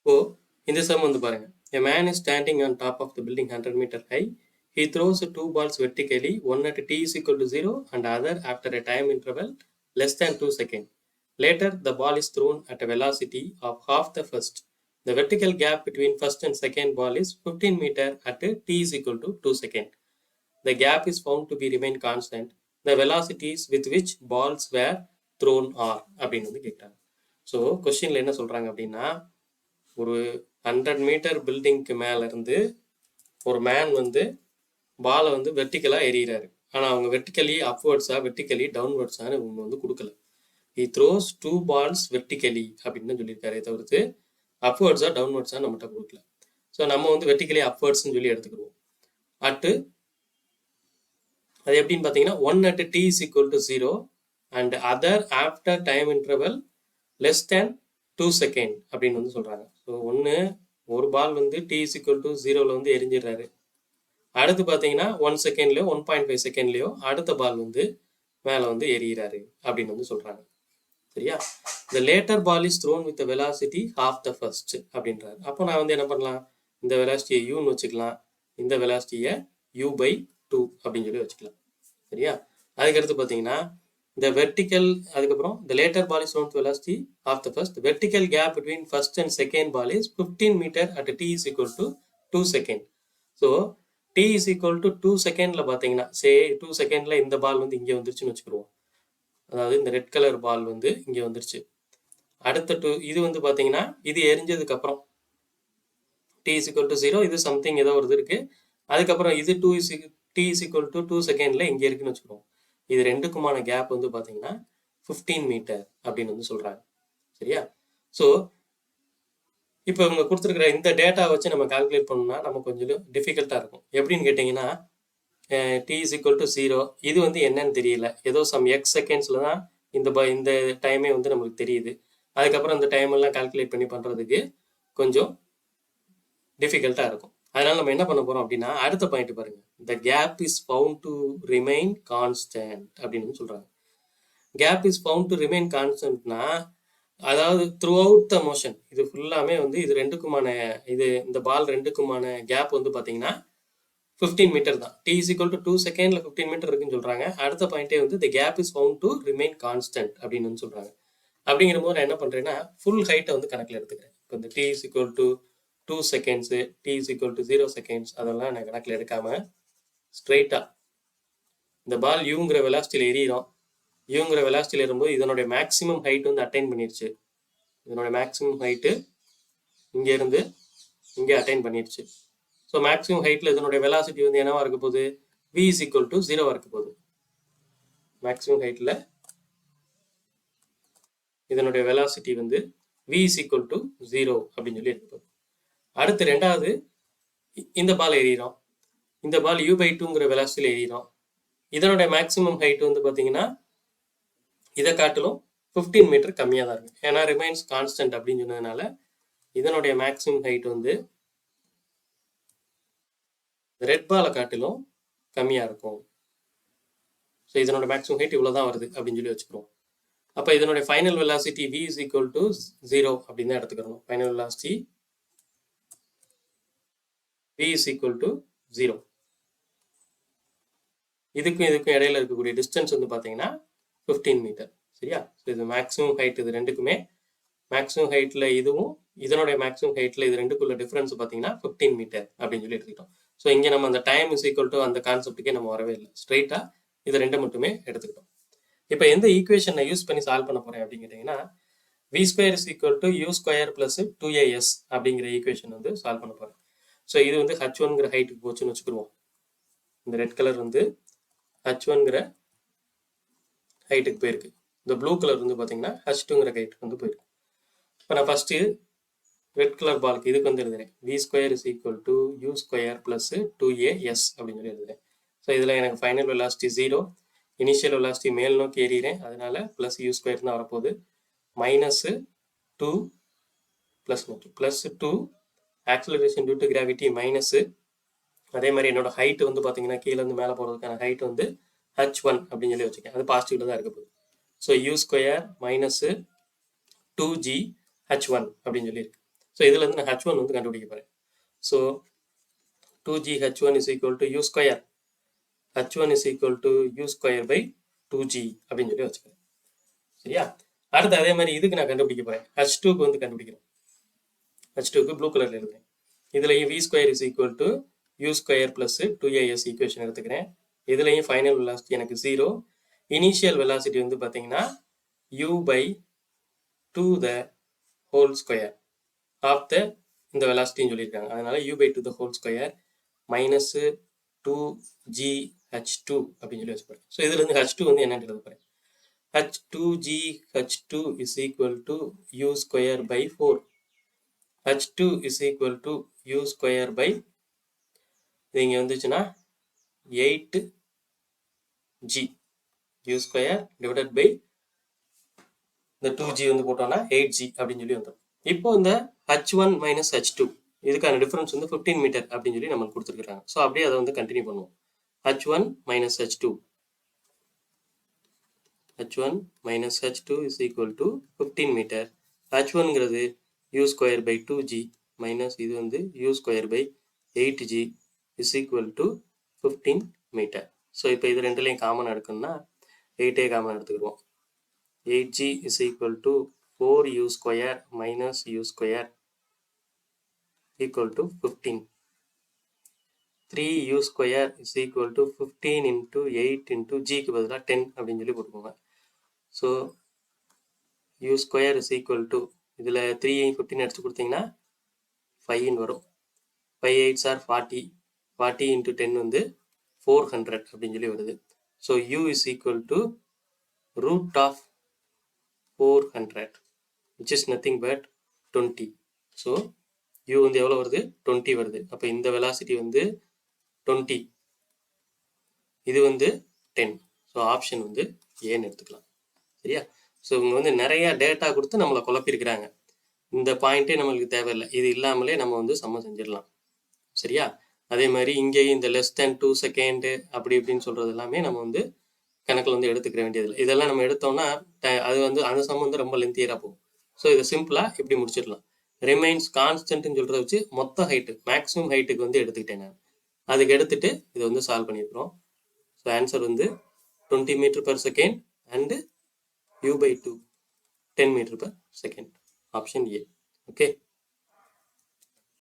இப்போ இந்த சம் வந்து பாருங்க. A man is standing on top of the building 100 meter high. He throws two balls vertically, one at t is equal to 0 and other after a time interval less than 2 seconds. Later, the ball is thrown at a velocity of half the first. The vertical gap between first and second ball is 15 meter at t is equal to 2 seconds. The gap is found to be remain constant. The velocities with which balls were thrown are அப்படின்னு வந்து கேட்குறாங்க. So கொஸ்டின்ல என்ன சொல்றாங்க அப்படின்னா, ஒரு 100 metre பில்டிங்க்கு மேல இருந்து ஒரு மேன் வந்து பாலை வந்து வெர்டிக்கலா எறிகிறாரு. ஆனா அவங்க வெர்டிக்கலி அப்வர்ட்ஸா வெர்டிக்கலி டவுன்வர்ட்ஸான்னு இவங்க வந்து கொடுக்கல. He throws two balls vertically அப்படின்னு சொல்லியிருக்காரு, தவிர்த்து அப்வர்ட்ஸா டவுன்வர்ட்ஸா நம்மகிட்ட கொடுக்கல. ஸோ நம்ம வந்து வெர்டிக்கலி அப்வர்ட்ஸ்ன்னு சொல்லி எடுத்துக்கிடுவோம். அட்டு அது எப்படின்னு பார்த்தீங்கன்னா 1 at t is equal to 0 and other after time interval less than 2 second அப்படின்னு வந்து சொல்றாங்க. ஸோ ஒரு பால் வந்து t is equal to 0ல வந்து எரிஞ்சிடுறாரு. அடுத்து பார்த்தீங்கன்னா 1 செகண்ட்லயோ 1.5 செகண்ட்லயோ அடுத்த பால் வந்து மேலே வந்து எரியிறாரு அப்படின்னு வந்து சொல்றாங்க. சரியா? The later ball is thrown with the velocity half the first அப்படின்றாரு. அப்போ நான் வந்து என்ன பண்ணலாம், இந்த வெலாசிட்டியை யூன்னு வச்சுக்கலாம், இந்த வெலாசிட்டியை u/2 அப்படின்னு சொல்லி வச்சுக்கலாம். சரியா? அதுக்கடுத்து பார்த்தீங்கன்னா the vertical, அதுக்கப்புறம் the later ball is thrown with velocity half the first. The vertical gap between first and second ball is 15 meter at t is equal to 2 second. So t is equal to 2 செகண்ட்ல பார்த்தீங்கன்னா 2 செகண்ட்ல இந்த பால் வந்து இங்கே வந்துருச்சுன்னு வச்சுக்கிடுவோம். அதாவது இந்த red colour ball வந்து இங்கே வந்துருச்சு. அடுத்த இது வந்து பார்த்தீங்கன்னா இது எரிஞ்சதுக்கு அப்புறம் t is equal to 0, இது சம்திங் ஏதோ ஒரு இது இருக்கு. அதுக்கப்புறம் இது t is equal to 2 செகண்ட்ல இங்கே இருக்குன்னு வச்சுக்கோம். இது ரெண்டுக்குமான கேப் வந்து பார்த்தீங்கன்னா 15 மீட்டர் அப்படின்னு வந்து சொல்றாங்க. சரியா? ஸோ இப்போ இவங்க கொடுத்துருக்குற இந்த டேட்டா வச்சு நம்ம கால்குலேட் பண்ணோம்னா நம்ம கொஞ்சம் டிஃபிகல்ட்டாக இருக்கும். எப்படின்னு கேட்டிங்கன்னா t is equal to 0, இது வந்து என்னன்னு தெரியல, ஏதோ சம் எக்ஸ் செகண்ட்ஸில் தான் இந்த டைமே வந்து நம்மளுக்கு தெரியுது. அதுக்கப்புறம் இந்த டைம் எல்லாம் கால்குலேட் பண்ணி பண்ணுறதுக்கு கொஞ்சம் டிஃபிகல்ட்டாக இருக்கும். அதனால நம்ம என்ன பண்ண போறோம் அப்படின்னா, அடுத்த பாயிண்ட் பாருங்க, the gap is found to remain constant அப்படின்னு சொல்றாங்க. gap is found to remain constantனா அதாவது த்ரூ அவுட் த மோஷன், இது ஃபுல்லாமே வந்து இது ரெண்டுக்குமான இந்த பால் ரெண்டுக்குமான கேப் வந்து பார்த்தீங்கன்னா 15 மீட்டர் தான். t is equal to 2 செகண்ட்ல 15 மீட்டர் இருக்குன்னு சொல்றாங்க. அடுத்த பாயிண்டே வந்து the gap is found to remain constant அப்படின்னு சொல்றாங்க. அப்படிங்கிற போது நான் என்ன பண்றேன்னா ஃபுல் ஹைட்டை வந்து கணக்கில் எடுத்துக்கிறேன். இப்போ இந்த t is equal to 2 seconds, t is equal to 0 seconds அதெல்லாம் நான் கணக்கில் எடுக்காம ஸ்ட்ரெயிட்டாக இந்த பால் யூங்கிற வெலாசிட்டியில் எறிகிறோம். யூங்கிற வெலாசிட்டியில் ஏறும்போது இதனுடைய மேக்ஸிமம் ஹைட் வந்து அட்டைன் பண்ணிடுச்சு. இதனுடைய மேக்ஸிமம் ஹைட்டு இங்கேருந்து இங்கே அட்டைன் பண்ணிடுச்சு. ஸோ மேக்ஸிமம் ஹைட்டில் இதனுடைய வெலாசிட்டி வந்து என்னவா இருக்க போகுது, v is equal to 0 இருக்க போகுது. மேக்ஸிமம் ஹைட்டில் இதனுடைய வெலாசிட்டி வந்து v is equal to 0 அப்படின்னு சொல்லி இருக்க போகுது. அடுத்து ரெண்டாவது இந்த பால் எறிகிறோம். இந்த பால் u/2ங்கிற வெலாசிட்டியில் எறிகிறோம். இதனுடைய மேக்ஸிமம் ஹைட் வந்து பார்த்தீங்கன்னா இதை காட்டிலும் 15 மீட்டர் கம்மியாக தான் இருக்கு. ஏன்னா ரிமைன்ஸ் கான்ஸ்டன்ட் அப்படின்னு சொன்னதுனால இதனுடைய மேக்ஸிமம் ஹைட் வந்து ரெட் பாலை காட்டிலும் கம்மியாக இருக்கும். ஸோ இதனோட மேக்ஸிமம் ஹைட் இவ்வளோ தான் வருது அப்படின்னு சொல்லி வச்சுக்கிறோம். அப்போ இதனுடைய final velocity v is equal to 0 அப்படின்னு தான் எடுத்துக்கிறோம். Final velocity v is equal to 0. இதுக்கும் இடையில இருக்கக்கூடிய டிஸ்டன்ஸ் வந்து பார்த்தீங்கன்னா 15 மீட்டர். சரியா? ஸோ இது மேக்ஸிமம் ஹைட், இது ரெண்டுக்குமே மேக்ஸிமம் ஹைட்டில் இதுவும் இதனுடைய மேக்ஸிமம் ஹைட்டில் இது ரெண்டுக்குள்ள டிஃபரன்ஸ் பார்த்தீங்கன்னா 15 மீட்டர் அப்படின்னு சொல்லி எடுத்துக்கிட்டோம். ஸோ இங்கே நம்ம அந்த டைம் இஸ் ஈக்குவல் டு அந்த கான்செப்டுக்கே நம்ம வரவே இல்லை, ஸ்ட்ரெயிட்டாக இது ரெண்டு மட்டுமே எடுத்துக்கிட்டோம். இப்போ எந்த ஈக்குவேஷனை யூஸ் பண்ணி சால்வ் பண்ண போகிறேன் அப்படின்னு கேட்டிங்கன்னா v² is equal to u² plus 2as அப்படிங்கிற ஈக்குவேஷன் வந்து சால்வ் பண்ண போகிறேன். ஸோ இது வந்து h1ங்கிற ஹைட்டுக்கு போச்சுன்னு வச்சுக்கிடுவோம். இந்த ரெட் கலர் வந்து h1ங்கிற ஹைட்டுக்கு போயிருக்கு. இந்த ப்ளூ கலர் வந்து பார்த்தீங்கன்னா h2ங்கிற ஹைட்டுக்கு வந்து போயிருக்கு. இப்போ நான் ஃபஸ்ட்டு ரெட் கலர் பாலுக்கு இதுக்கு வந்து எழுதுறேன், v² is equal to u² plus 2as அப்படின்னு சொல்லி எழுதுறேன். ஸோ இதில் எனக்கு ஃபைனல் வெலாசிட்டி 0, இனிஷியல் வெலாசிட்டி மேல் நோக்கி ஏறிறேன், அதனால ப்ளஸ் u² தான் வரப்போகுது. -2 +2 acceleration due to gravity minus. அதே மாதிரி என்னோட ஹைட் வந்து பார்த்தீங்கன்னா கீழே இருந்து மேலே போகிறதுக்கான ஹைட் வந்து h1 அப்படின்னு சொல்லி வச்சுக்கேன், அது பாசிட்டிவ்ல தான் இருக்க போகுது. ஸோ u² - 2g h1 அப்படின்னு சொல்லியிருக்கு. ஸோ இதில் வந்து நான் h1 வந்து கண்டுபிடிக்க போகிறேன். So 2g h1 is equal to u square. h1 is equal to u square by 2g அப்படின்னு சொல்லி வச்சுக்கிறேன். சரியா? அடுத்து அதே மாதிரி இதுக்கு நான் கண்டுபிடிக்க போகிறேன். h2க்கு வந்து கண்டுபிடிக்கிறேன். h2க்கு ப்ளூ கலரில் எழுதுறேன். இதுலையும் v square is equal to u square plus 2as equation எடுத்துக்கிறேன். இதுலையும் ஃபைனல் வெலாசிட்டி எனக்கு 0. இனிஷியல் வெலாசிட்டி வந்து பார்த்தீங்கன்னா u by 2 the whole square of the இந்த வெலாசிட்டின்னு சொல்லியிருக்காங்க. அதனால u by 2 the whole square minus 2gh2 அப்படின்னு சொல்லி வச்சுப்பேன். ஸோ இதுலேருந்து h2 வந்து என்னன்னு எழுத போகிறேன். h2gh2 is equal to u square by 4. h2 is equal to u square by இது இங்கே வந்துச்சுன்னா 8g u square divided by இந்த 2g வந்து போட்டோம்னா 8g அப்படின்னு சொல்லி வந்துடும். இப்போ இந்த h1 minus h2 இதுக்கான டிஃபரன்ஸ் வந்து 15 மீட்டர் அப்படின்னு சொல்லி நம்மளுக்கு கொடுத்துருக்காங்க. ஸோ அப்படியே அதை வந்து கண்டினியூ பண்ணுவோம். h1 minus h2 is equal to 15 metre. h1ங்கிறது u square by 2g minus இது வந்து u square by 8g is equal to 15 metre. So இப்போ இது ரெண்டுலையும் காமன் எடுக்கணும்னா 8 காமன் எடுத்துக்கிடுவோம். 8g is equal to 4u square minus u square equal to 15. 3u square is equal to 15 into 8 into g க்கு பதிலாக 10 அப்படின்னு சொல்லி போட்டுக்கோங்க. So u square is equal to இதில் 3 எடுத்து கொடுத்தீங்கன்னா 5 வரும். 5 8s are 40. 40 into 10 வந்து 400 அப்படின்னு சொல்லி வருது. So u is equal to root of 400 which is nothing but 20. So u வந்து எவ்வளோ வருது? 20 வருது. அப்போ இந்த வெலாசிட்டி வந்து 20, இது வந்து 10. ஸோ ஆப்ஷன் வந்து ஏன்னு எடுத்துக்கலாம். சரியா? ஸோ இவங்க வந்து நிறைய டேட்டா கொடுத்து நம்மளை குழப்பிருக்கிறாங்க. இந்த பாயிண்ட்டே நம்மளுக்கு தேவையில்லை. இது இல்லாமலே நம்ம வந்து சம்ம செஞ்சிடலாம். சரியா? அதே மாதிரி இங்கேயும் இந்த லெஸ் தேன் 2 செகண்டு அப்படி இப்படின்னு சொல்கிறது எல்லாமே நம்ம வந்து கணக்கில் வந்து எடுத்துக்கிற வேண்டியதில்லை. இதெல்லாம் நம்ம எடுத்தோம்னா அது வந்து அந்த சம் வந்து ரொம்ப லென்த்தியராக போகும். ஸோ இதை சிம்பிளாக இப்படி முடிச்சிடலாம். ரிமைன்ஸ் கான்ஸ்டன்ட்னு சொல்கிறத வச்சு மொத்த ஹைட்டு மேக்ஸிமம் ஹைட்டுக்கு வந்து எடுத்துக்கிட்டேன் நான். அதுக்கு எடுத்துட்டு இதை வந்து சால்வ் பண்ணியிருக்கிறோம். ஸோ ஆன்சர் வந்து 20 metre per second and u by 2 10 metre per second. Option A. Okay.